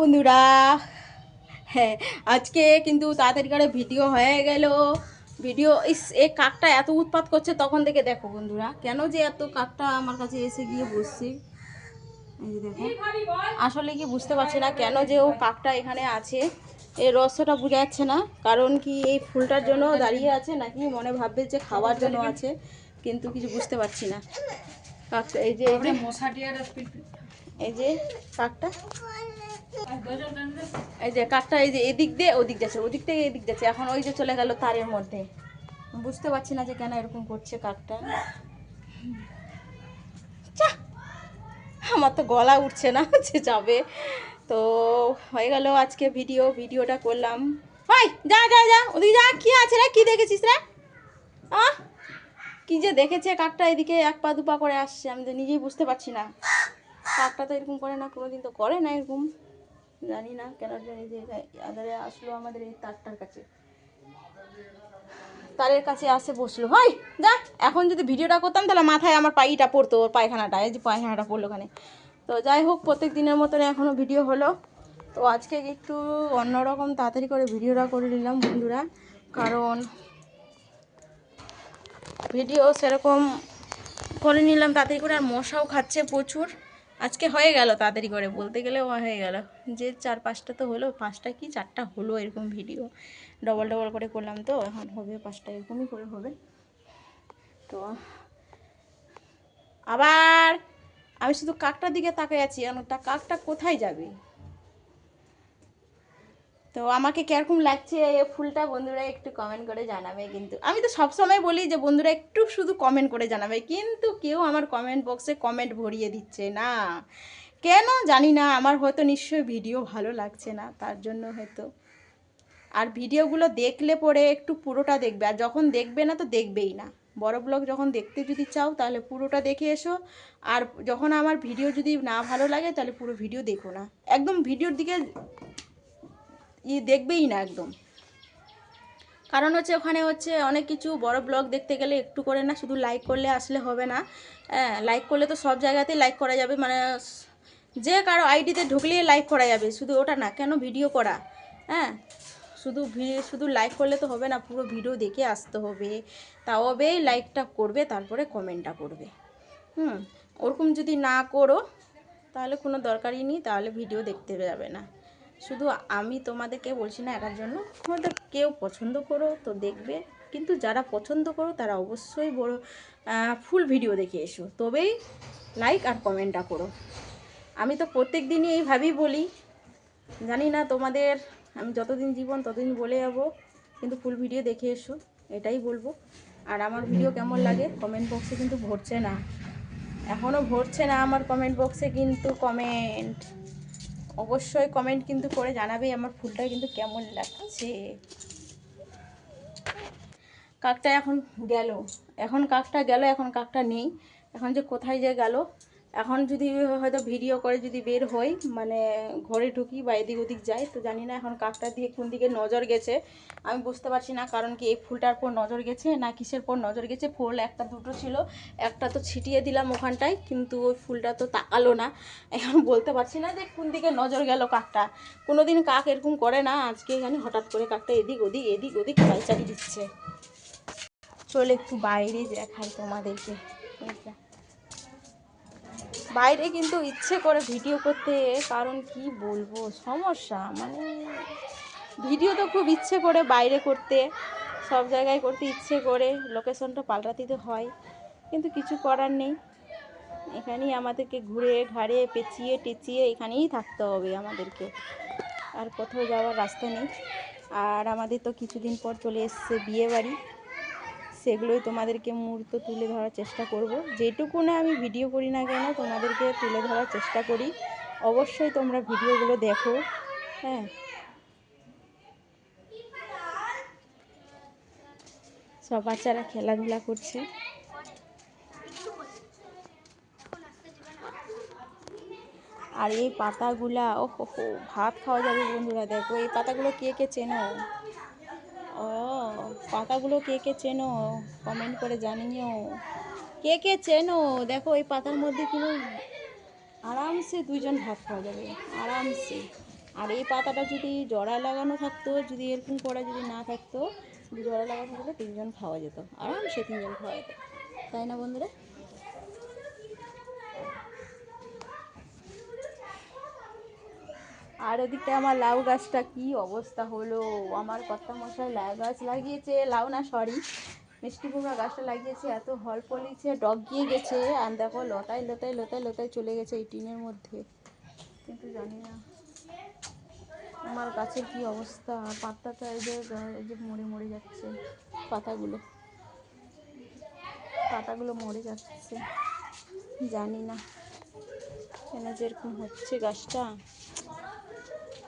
বন্ধুরা, হ্যাঁ আজকে কিন্তু তাড়াতাড়ি করে ভিডিও হয়ে গেল। ভিডিও এই কাকটা এত উৎপাত করছে তখন থেকে, দেখো বন্ধুরা কেন যে এত কাকটা আমার কাছে এসে গিয়ে বসছে। এই যে দেখো, আসলে কি বুঝতে পারছি না কেন যে ও কাকটা এখানে আছে। এই রহস্যটা বোঝা যাচ্ছে না, কারণ কি এই ফুলটার জন্য দাঁড়িয়ে আছে নাকি মনে ভাববে যে খাওয়ার জন্য আছে, কিন্তু কিছু বুঝতে পারছি না। কাকটা এই যে এই যে কাকটা, এই যে কাকটা এই যে এদিক দিয়ে ওদিক যাচ্ছে, ওদিক থেকে এদিক যাচ্ছে, এখন ওই যে চলে গেল তারের মধ্যে। বুঝতে পারছি না যে কেন এরকম করছে কাকটা। আমার তো গলা উঠছে না যে যাবে। তো হয়ে গেল আজকে ভিডিওটা করলাম। ভাই যা যা যা ওদিকে যা, কি আছে রে, কি দেখেছিস রে? আহ কি যে দেখেছে কাকটা, এদিকে এক পা দুপা করে আসছে, আমি তো নিজেই বুঝতে পারছি না। কাকটা তো এরকম করে না, কোনোদিন তো করে না এরকম, জানি না কেন। এই যে আধারে আসলো আমাদের এই তারটার কাছে, তারের কাছে আসে বসলো। হয় যা, এখন যদি ভিডিওটা করতাম তাহলে মাথায় আমার পাইটা পড়তো, ওর পায়খানাটা, এই যে পায়খানাটা পড়লো ওখানে। তো যাই হোক, প্রত্যেক দিনের মতন এখনও ভিডিও হলো। তো আজকে একটু অন্যরকম তাড়াতাড়ি করে ভিডিওটা করে নিলাম বন্ধুরা, কারণ ভিডিও সেরকম করে নিলাম তাড়াতাড়ি করে। আর মশাও খাচ্ছে প্রচুর। আজকে হয়ে গেল তাড়াতাড়ি করে, বলতে গেলেও হয়ে গেল যে 4-5টা তো হলো, 5টা কি 4টা হলো এরকম ভিডিও। ডবল ডবল করে করলাম, তো এখন হবে 5টা এরকমই করে হবে। তো আবার আমি শুধু কাকটার দিকে তাকাই আছি, এমনটা কাকটা কোথায় যাবে। তো আমাকে কীরকম লাগছে এই ফুলটা বন্ধুরা একটু কমেন্ট করে জানাবে। কিন্তু আমি তো সবসময় বলি যে বন্ধুরা একটু শুধু কমেন্ট করে জানাবে, কিন্তু কেউ আমার কমেন্ট বক্সে কমেন্ট ভরিয়ে দিচ্ছে না, কেন জানি না। আমার হয়তো নিশ্চয়ই ভিডিও ভালো লাগছে না, তার জন্য হয়তো। আর ভিডিওগুলো দেখলে পরে একটু পুরোটা দেখবে, আর যখন দেখবে না তো দেখবেই না। বড় ব্লগ যখন দেখতে যদি চাও তাহলে পুরোটা দেখে এসো, আর যখন আমার ভিডিও যদি না ভালো লাগে তাহলে পুরো ভিডিও দেখো না, একদম ভিডিওর দিকে দেখবেই না একদম। কারণ হচ্ছে ওখানে হচ্ছে অনেক কিছু, বড় ব্লগ দেখতে গেলে একটু করে না, শুধু লাইক করলে আসলে হবে না। হ্যাঁ, লাইক করলে তো সব জায়গাতেই লাইক করা যাবে, মানে যে কারো আইডিতে ঢুকলেই লাইক করা যাবে, শুধু ওটা না, কেন ভিডিও করা। হ্যাঁ, শুধু লাইক করলে তো হবে না, পুরো ভিডিও দেখে আসতে হবে, তবেই লাইকটা করবে, তারপরে কমেন্টটা করবে। ওরকম যদি না করো তাহলে কোনো দরকারই নেই, তাহলে ভিডিও দেখতে যাবে না। শুধু আমি তোমাদেরকে বলছি না এটার জন্য, তোমাদের কেউ পছন্দ করো তো দেখবে, কিন্তু যারা পছন্দ করো তারা অবশ্যই বড় ফুল ভিডিও দেখে এসো, তবেই লাইক আর কমেন্টটা করো। আমি তো প্রত্যেক দিনই এইভাবেই বলি, জানি না তোমাদের, আমি যতদিন জীবন ততদিন বলে যাবো, কিন্তু ফুল ভিডিও দেখে এসো, এটাই বলবো। আর আমার ভিডিও কেমন লাগে কমেন্ট বক্সে কিন্তু ভরছে না, এখনও ভরছে না আমার কমেন্ট বক্সে কিন্তু কমেন্ট। অবশ্যই কমেন্ট কিন্তু করে জানাবে আমার ফুলটা কিন্তু কেমন লাগছে। কাকটা এখন গেল, এখন কাকটা নেই, এখন যে কোথায় যে গেল। এখন যদি হয়তো ভিডিও করে যদি বের হই, মানে ঘরে ঢুকি বা এদিক ওদিক যাই, তো জানি না এখন কাকটা দিয়ে কোন দিকে নজর গেছে আমি বুঝতে পারছি না। কারণ কি এই ফুলটার পর নজর গেছে না কিসের পর নজর গেছে। ফুল একটা দুটো ছিল, একটা তো ছিটিয়ে দিলাম ওখানটায়, কিন্তু ওই ফুলটা তো তাকালো না। এখন বলতে পারছি না যে কোন দিকে নজর গেল কাকটা। কোনো দিন কাক এরকম করে না, আজকে এখানে হঠাৎ করে কাকটা এদিক ওদিক পাইচারি দিচ্ছে। চলে একটু বাইরে দেখাই তোমাদেরকে। বাইরে কিন্তু ইচ্ছে করে ভিডিও করতে, কারণ কি বলবো, সমস্যা মানে ভিডিও তো খুব ইচ্ছে করে বাইরে করতে, সব জায়গায় করতে ইচ্ছে করে, লোকেশনটা পাল্টাতে তো হয়, কিন্তু কিছু করার নেই। এখানেই আমাদেরকে ঘুরে ঘাড়ে পেঁচিয়ে টেচিয়ে এখানেই থাকতে হবে আমাদেরকে, আর কোথাও যাওয়ার রাস্তা নেই। আর আমাদের তো কিছুদিন পর চলে এসছে বিয়ে বাড়ি, সেগুলোই তোমাদেরকে মুহূর্ত তুলে ধরার চেষ্টা করব। যেটুকু না আমি ভিডিও করি না কেন তোমাদেরকে তুলে ধরার চেষ্টা করি, অবশ্যই তোমরা ভিডিওগুলো দেখো। হ্যাঁ, সব বাচ্চারা খেলাধুলা করছে। আর এই পাতাগুলা, ও হো, ভাত খাওয়া যাবে বন্ধুরা। দেখো এই পাতাগুলো কে কে চেনো, ও পাতাগুলো কে কে চেনো কমেন্ট করে জানিও, কে কে চেনো। দেখো এই পাতার মধ্যে কিন্তু আরামসে 2জন ভাত খাওয়া যাবে, আরামসে। আর এই পাতাটা যদি জড়া লাগানো থাকতো, যদি এরকম করা যদি না থাকতো, যদি জড়া লাগানো থাকতো 3জন খাওয়া যেত, আরামসে 3জন খাওয়া যেত, তাই না বন্ধুরা? আর ওদিকটা আমার লাউ গাছটা কি অবস্থা হলো। আমার কর্তামশাই লাউ গাছ লাগিয়েছে, লাউ না সরি মিষ্টি কুমড়া গাছটা লাগিয়েছে, এত ফল ফলিয়েছে, ডগ গিয়ে গেছে, আর দেখো লতায় লতায় লতায় লতায় চলে গেছে এই টিনের মধ্যে। কিন্তু জানি না আমার গাছের কি অবস্থা। পাতাটা এই যে মরে মরে যাচ্ছে, পাতাগুলো পাতাগুলো মরে যাচ্ছে, জানি না কেন যেরকম হচ্ছে গাছটা।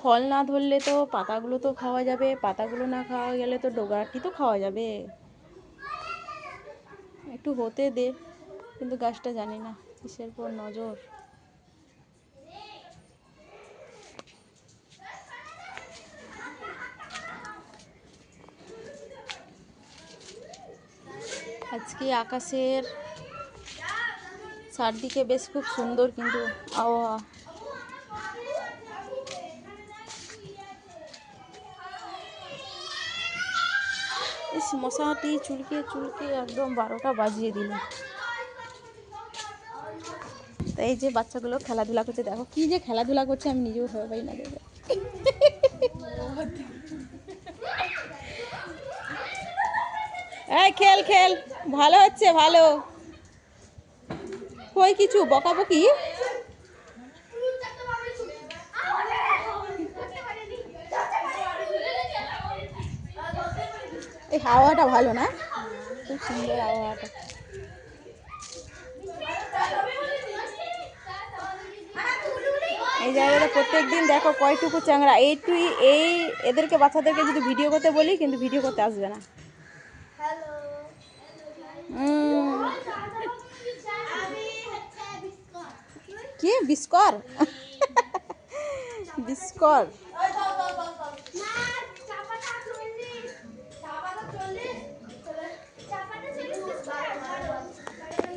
ফল না ধরলে তো পাতাগুলো তো খাওয়া যাবে, পাতাগুলো না খাওয়া গেলে তো ডগাটি তো খাওয়া যাবে, একটু হতে দে। কিন্তু গাছটা জানি না কিসের পর নজর। আজকে আকাশের চারদিকে বেশ খুব সুন্দর কিন্তু আবহাওয়া। এই মশাটি চুলকে চুলকে একদম 12টা বাজিয়ে দিল। তো এই যে বাচ্চাগুলো খেলাধুলা করছে, দেখো কি যে খেলাধুলা করছে, আমি নিজেও ভয় পাই না দেখে। এই খেল খেল, ভালো হচ্ছে ভালো। কই কিছু বকাবকি? এই হাওয়াটা ভালো না, খুব সুন্দর আবহাওয়াটা। এই জায়গাটা প্রত্যেক দিন দেখো কয়টুকু চ্যাংড়া। এই এদেরকে বাচ্চাদেরকে যদি ভিডিও করতে বলি কিন্তু ভিডিও করতে আসবে না। কি বিস্কর? বিস্কর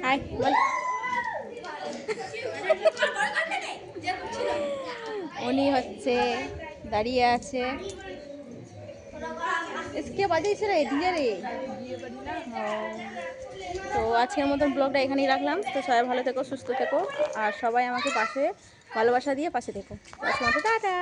হাই বল। উনি হচ্ছে দাঁড়িয়ে আছে। কে বাজিয়েছে রে ডিজে রে? তো আজকের মতন ব্লগটা এখানেই রাখলাম। তো সবাই ভালো থেকো, সুস্থ থেকো, আর সবাই আমাকে পাশে ভালোবাসা দিয়ে পাশে থেকো। আজকের মতো টাটা।